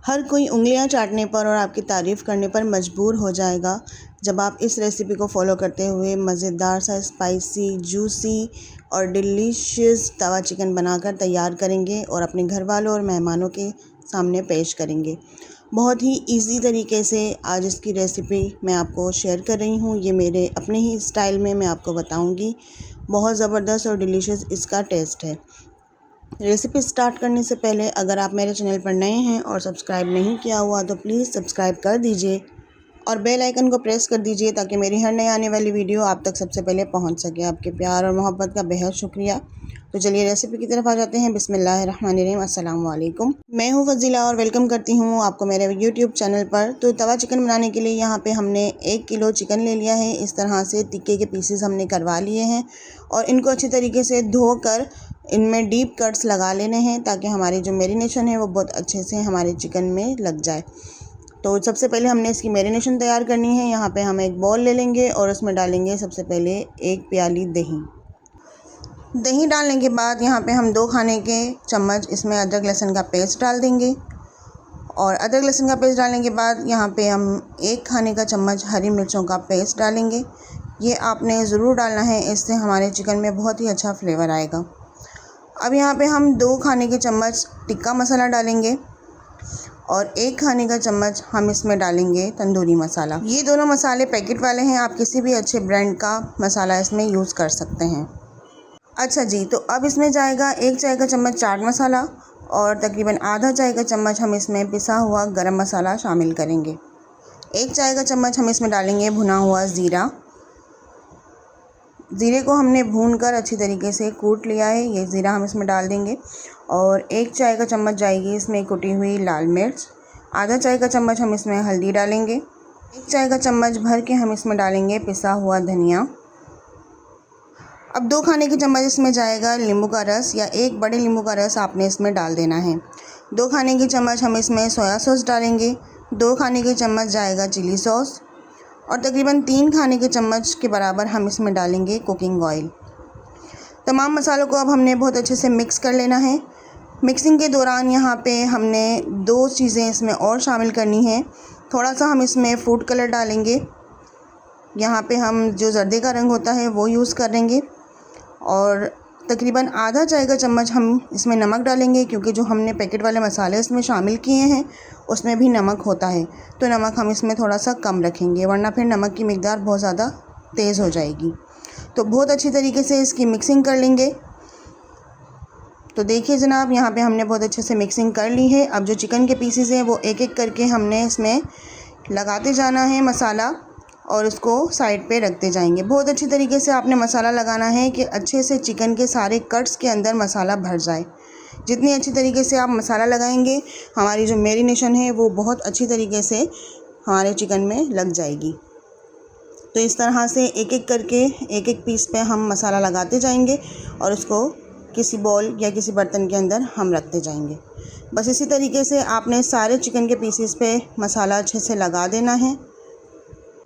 हर कोई उँगलियां चाटने पर और आपकी तारीफ़ करने पर मजबूर हो जाएगा जब आप इस रेसिपी को फॉलो करते हुए मज़ेदार सा स्पाइसी जूसी और डिलीशियस तवा चिकन बनाकर तैयार करेंगे और अपने घर वालों और मेहमानों के सामने पेश करेंगे। बहुत ही इजी तरीके से आज इसकी रेसिपी मैं आपको शेयर कर रही हूँ। ये मेरे अपने ही स्टाइल में मैं आपको बताऊँगी। बहुत ज़बरदस्त और डिलीशियस इसका टेस्ट है। रेसिपी स्टार्ट करने से पहले अगर आप मेरे चैनल पर नए हैं और सब्सक्राइब नहीं किया हुआ तो प्लीज़ सब्सक्राइब कर दीजिए और बेल आइकन को प्रेस कर दीजिए ताकि मेरी हर नई आने वाली वीडियो आप तक सबसे पहले पहुंच सके। आपके प्यार और मोहब्बत का बेहद शुक्रिया। तो चलिए रेसिपी की तरफ आ जाते हैं। बिस्मिल्लाहिर्रहमानिर्रहीम। अस्सलाम वालेकुम। मैं हूं फजीला और वेलकम करती हूं आपको मेरे यूट्यूब चैनल पर। तो तवा चिकन बनाने के लिए यहाँ पे हमने 1 किलो चिकन ले लिया है। इस तरह से टिक्के के पीसेस हमने करवा लिए हैं और इनको अच्छी तरीके से धोकर इनमें डीप कट्स लगा लेने हैं ताकि हमारी जो मैरिनेशन है वो बहुत अच्छे से हमारे चिकन में लग जाए। तो सबसे पहले हमने इसकी मैरिनेशन तैयार करनी है। यहाँ पे हम एक बॉल ले लेंगे और उसमें डालेंगे सबसे पहले 1 प्याली दही डालने के बाद यहाँ पे हम 2 खाने के चम्मच इसमें अदरक लहसुन का पेस्ट डाल देंगे और अदरक लहसुन का पेस्ट डालने के बाद यहाँ पे हम 1 खाने का चम्मच हरी मिर्चों का पेस्ट डालेंगे। ये आपने ज़रूर डालना है, इससे हमारे चिकन में बहुत ही अच्छा फ्लेवर आएगा। अब यहाँ पे हम 2 खाने के चम्मच टिक्का मसाला डालेंगे और 1 खाने का चम्मच हम इसमें डालेंगे तंदूरी मसाला। ये दोनों मसाले पैकेट वाले हैं, आप किसी भी अच्छे ब्रांड का मसाला इसमें यूज़ कर सकते हैं। अच्छा जी, तो अब इसमें जाएगा 1 चाय का चम्मच चाट मसाला और तकरीबन आधा चाय का चम्मच हम इसमें पिसा हुआ गरम मसाला शामिल करेंगे। 1 चाय का चम्मच हम इसमें डालेंगे भुना हुआ ज़ीरा। ज़ीरे को हमने भूनकर अच्छी तरीके से कूट लिया है, ये ज़ीरा हम इसमें डाल देंगे और 1 चाय का चम्मच जाएगी इसमें कुटी हुई लाल मिर्च। आधा चाय का चम्मच हम इसमें हल्दी डालेंगे। 1 चाय का चम्मच भर के हम इसमें डालेंगे पिसा हुआ धनिया। अब 2 खाने के चम्मच इसमें जाएगा नींबू का रस या 1 बड़े नींबू का रस आपने इसमें डाल देना है। 2 खाने के चम्मच हम इसमें सोया सॉस डालेंगे। 2 खाने के चम्मच जाएगा चिली सॉस और तकरीबन 3 खाने के चम्मच के बराबर हम इसमें डालेंगे कुकिंग ऑयल। तमाम मसालों को अब हमने बहुत अच्छे से मिक्स कर लेना है। मिक्सिंग के दौरान यहाँ पे हमने 2 चीज़ें इसमें और शामिल करनी है। थोड़ा सा हम इसमें फूड कलर डालेंगे, यहाँ पे हम जो जर्दे का रंग होता है वो यूज़ करेंगे और तकरीबन आधा चाय का चम्मच हम इसमें नमक डालेंगे क्योंकि जो हमने पैकेट वाले मसाले इसमें शामिल किए हैं उसमें भी नमक होता है, तो नमक हम इसमें थोड़ा सा कम रखेंगे वरना फिर नमक की मिकदार बहुत ज़्यादा तेज़ हो जाएगी। तो बहुत अच्छी तरीके से इसकी मिक्सिंग कर लेंगे। तो देखिए जनाब, यहाँ पे हमने बहुत अच्छे से मिक्सिंग कर ली है। अब जो चिकन के पीसेस हैं वो एक एक करके हमने इसमें लगाते जाना है मसाला और उसको साइड पे रखते जाएंगे। बहुत अच्छी तरीके से आपने मसाला लगाना है कि अच्छे से चिकन के सारे कट्स के अंदर मसाला भर जाए। जितनी अच्छी तरीके से आप मसाला लगाएंगे हमारी जो मैरिनेशन है वो बहुत अच्छी तरीके से हमारे चिकन में लग जाएगी। तो इस तरह से एक एक करके एक एक पीस पे हम मसाला लगाते जाएंगे और उसको किसी बॉल या किसी बर्तन के अंदर हम रखते जाएंगे। बस इसी तरीके से आपने सारे चिकन के पीसेस पे मसाला अच्छे से लगा देना है।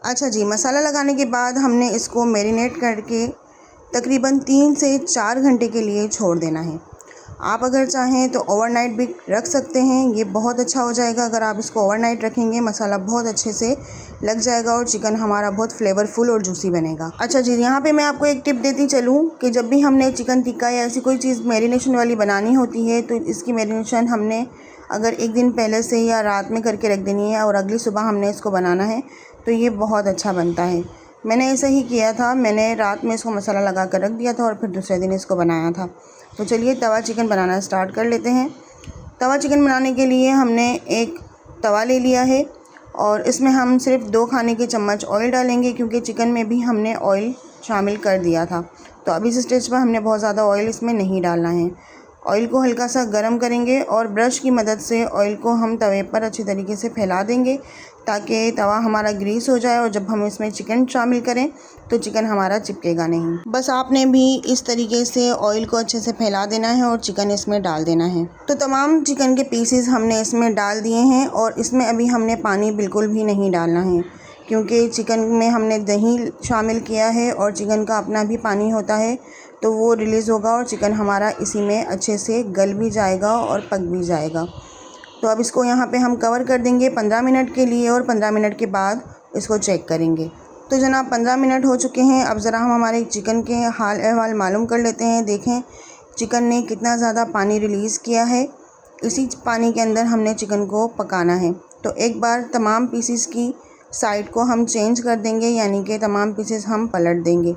अच्छा जी, मसाला लगाने के बाद हमने इसको मैरिनेट करके तकरीबन 3 से 4 घंटे के लिए छोड़ देना है। आप अगर चाहें तो ओवरनाइट भी रख सकते हैं, ये बहुत अच्छा हो जाएगा। अगर आप इसको ओवरनाइट रखेंगे मसाला बहुत अच्छे से लग जाएगा और चिकन हमारा बहुत फ्लेवरफुल और जूसी बनेगा। अच्छा जी, यहाँ पे मैं आपको एक टिप देती चलूँ कि जब भी हमने चिकन टिक्का या ऐसी कोई चीज़ मैरिनेशन वाली बनानी होती है तो इसकी मैरिनेशन हमने अगर 1 दिन पहले से या रात में करके रख देनी है और अगली सुबह हमने इसको बनाना है तो ये बहुत अच्छा बनता है। मैंने ऐसा ही किया था, मैंने रात में इसको मसाला लगा कर रख दिया था और फिर दूसरे दिन इसको बनाया था। तो चलिए तवा चिकन बनाना स्टार्ट कर लेते हैं। तवा चिकन बनाने के लिए हमने एक तवा ले लिया है और इसमें हम सिर्फ 2 खाने के चम्मच ऑयल डालेंगे क्योंकि चिकन में भी हमने ऑयल शामिल कर दिया था। तो अभी इस स्टेज पर हमने बहुत ज़्यादा ऑयल इसमें नहीं डालना है। ऑयल को हल्का सा गर्म करेंगे और ब्रश की मदद से ऑयल को हम तवे पर अच्छी तरीके से फैला देंगे ताकि तवा हमारा ग्रीस हो जाए और जब हम इसमें चिकन शामिल करें तो चिकन हमारा चिपकेगा नहीं। बस आपने भी इस तरीके से ऑयल को अच्छे से फैला देना है और चिकन इसमें डाल देना है। तो तमाम चिकन के पीसेस हमने इसमें डाल दिए हैं और इसमें अभी हमने पानी बिल्कुल भी नहीं डालना है क्योंकि चिकन में हमने दही शामिल किया है और चिकन का अपना भी पानी होता है, तो वो रिलीज़ होगा और चिकन हमारा इसी में अच्छे से गल भी जाएगा और पक भी जाएगा। तो अब इसको यहाँ पे हम कवर कर देंगे 15 मिनट के लिए और 15 मिनट के बाद इसको चेक करेंगे। तो जनाब 15 मिनट हो चुके हैं। अब ज़रा हम हमारे चिकन के हाल अहवाल मालूम कर लेते हैं। देखें चिकन ने कितना ज़्यादा पानी रिलीज़ किया है। इसी पानी के अंदर हमने चिकन को पकाना है। तो एक बार तमाम पीसेस की साइड को हम चेंज कर देंगे, यानी कि तमाम पीसेस हम पलट देंगे।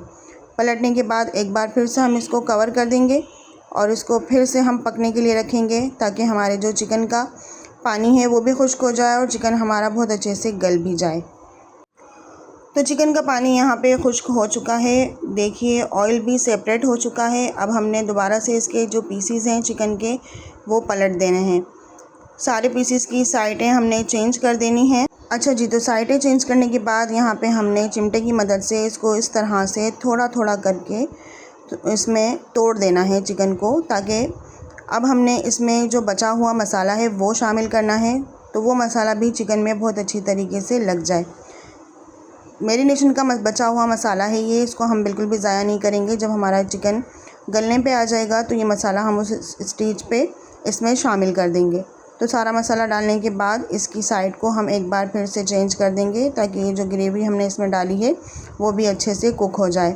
पलटने के बाद एक बार फिर से हम इसको कवर कर देंगे और इसको फिर से हम पकने के लिए रखेंगे, ताकि हमारे जो चिकन का पानी है वो भी खुश्क हो जाए और चिकन हमारा बहुत अच्छे से गल भी जाए। तो चिकन का पानी यहाँ पे खुश्क हो चुका है। देखिए ऑयल भी सेपरेट हो चुका है। अब हमने दोबारा से इसके जो पीसीस हैं चिकन के वो पलट देने हैं। सारे पीसीस की साइडें हमने चेंज कर देनी है। अच्छा जी, तो साइडें चेंज करने के बाद यहाँ पे हमने चिमटे की मदद से इसको इस तरह से थोड़ा थोड़ा करके तो इसमें तोड़ देना है चिकन को, ताकि अब हमने इसमें जो बचा हुआ मसाला है वो शामिल करना है। तो वो मसाला भी चिकन में बहुत अच्छी तरीके से लग जाए। मैरिनेशन का बचा हुआ मसाला है ये, इसको हम बिल्कुल भी ज़ाया नहीं करेंगे। जब हमारा चिकन गलने पे आ जाएगा तो ये मसाला हम उस स्टेज पे इसमें शामिल कर देंगे। तो सारा मसाला डालने के बाद इसकी साइड को हम एक बार फिर से चेंज कर देंगे, ताकि ये जो ग्रेवी हमने इसमें डाली है वो भी अच्छे से कुक हो जाए।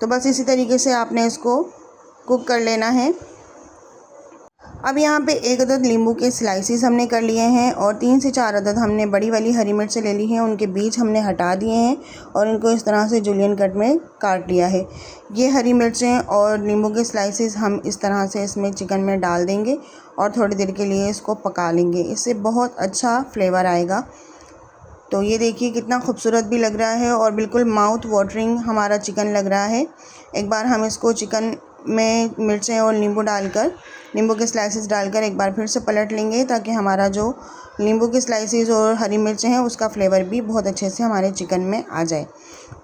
तो बस इसी तरीके से आपने इसको कुक कर लेना है। अब यहाँ पे 1 अदद नींबू के स्लाइसिस हमने कर लिए हैं और 3 से 4 अदद हमने बड़ी वाली हरी मिर्च ले ली हैं। उनके बीज हमने हटा दिए हैं और इनको इस तरह से जूलियन कट में काट लिया है। ये हरी मिर्चें और नींबू के स्लाइसिस हम इस तरह से इसमें चिकन में डाल देंगे और थोड़ी देर के लिए इसको पका लेंगे। इससे बहुत अच्छा फ्लेवर आएगा। तो ये देखिए कितना खूबसूरत भी लग रहा है और बिल्कुल माउथ वाटरिंग हमारा चिकन लग रहा है। एक बार हम इसको चिकन में मिर्चें और नींबू के स्लाइसेस डालकर एक बार फिर से पलट लेंगे, ताकि हमारा जो नींबू के स्लाइसेस और हरी मिर्चें हैं उसका फ्लेवर भी बहुत अच्छे से हमारे चिकन में आ जाए।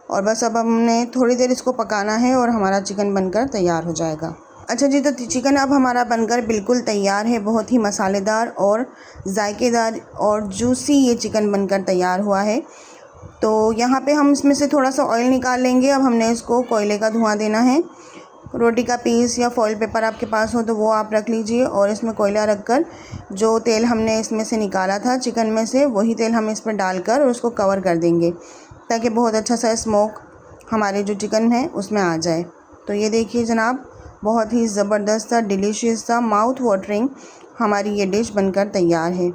और बस अब हमने थोड़ी देर इसको पकाना है और हमारा चिकन बनकर तैयार हो जाएगा। अच्छा जी, तो चिकन अब हमारा बनकर बिल्कुल तैयार है। बहुत ही मसालेदार और जायकेदार और जूसी ये चिकन बनकर तैयार हुआ है। तो यहाँ पे हम इसमें से थोड़ा सा ऑयल निकाल लेंगे। अब हमने इसको कोयले का धुआं देना है। रोटी का पीस या फॉइल पेपर आपके पास हो तो वो आप रख लीजिए और इसमें कोयला रखकर जो तेल हमने इसमें से निकाला था चिकन में से, वही तेल हम इस पर डालकर और उसको कवर कर देंगे, ताकि बहुत अच्छा सा स्मोक हमारे जो चिकन है उसमें आ जाए। तो ये देखिए जनाब, बहुत ही ज़बरदस्त सा, डिलीशियस सा, माउथ वाटरिंग हमारी ये डिश बनकर तैयार है।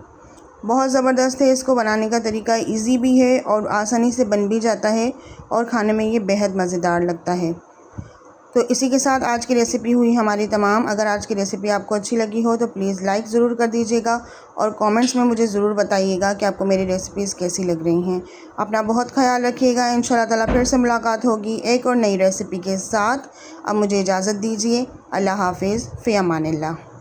बहुत ज़बरदस्त है। इसको बनाने का तरीका इजी भी है और आसानी से बन भी जाता है और खाने में ये बेहद मज़ेदार लगता है। तो इसी के साथ आज की रेसिपी हुई हमारी तमाम। अगर आज की रेसिपी आपको अच्छी लगी हो तो प्लीज़ लाइक ज़रूर कर दीजिएगा और कमेंट्स में मुझे ज़रूर बताइएगा कि आपको मेरी रेसिपीज़ कैसी लग रही हैं। अपना बहुत ख्याल रखिएगा। इंशाल्लाह ताला फिर से मुलाकात होगी एक और नई रेसिपी के साथ। अब मुझे इजाज़त दीजिए। अल्लाह हाफिज़, फ़ी अमानिल्लाह।